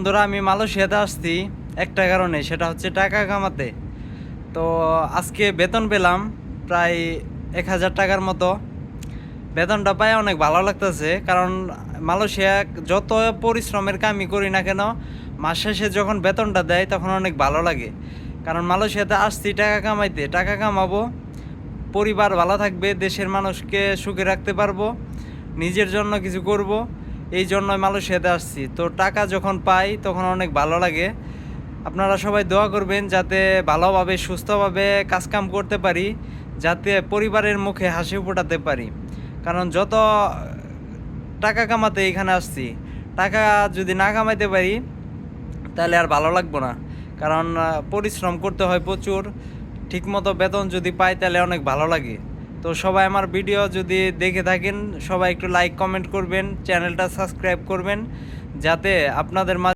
বন্ধুরা, আমি মালয়েশিয়াতে আসছি একটা কারণে, সেটা হচ্ছে টাকা কামাতে। তো আজকে বেতন পেলাম প্রায় 1,000 টাকার মতো। বেতনটা পাই অনেক ভালো লাগতেছে, কারণ মালয়েশিয়া যত পরিশ্রমের কামই করি না কেন, মাস শেষে যখন বেতনটা দেয় তখন অনেক ভালো লাগে। কারণ মালয়েশিয়াতে আসছি টাকা কামাইতে, টাকা কামাবো, পরিবার ভালো থাকবে, দেশের মানুষকে সুখে রাখতে পারবো, নিজের জন্য কিছু করব, এই জন্যই মালয়েশিয়াতে আসছি। তো টাকা যখন পাই তখন অনেক ভালো লাগে। আপনারা সবাই দোয়া করবেন যাতে ভালোভাবে সুস্থভাবে কাজকাম করতে পারি, যাতে পরিবারের মুখে হাসি ফোটাতে পারি। কারণ যত টাকা কামাতে এখানে আসছি, টাকা যদি না কামাইতে পারি তাহলে আর ভালো লাগবো না। কারণ পরিশ্রম করতে হয় প্রচুর, ঠিকমতো বেতন যদি পাই তাহলে অনেক ভালো লাগে। তো সবাই আমার ভিডিও যদি দেখে থাকেন, সবাই একটু লাইক কমেন্ট করবেন, চ্যানেলটা সাবস্ক্রাইব করবেন, যাতে আপনাদের মাঝে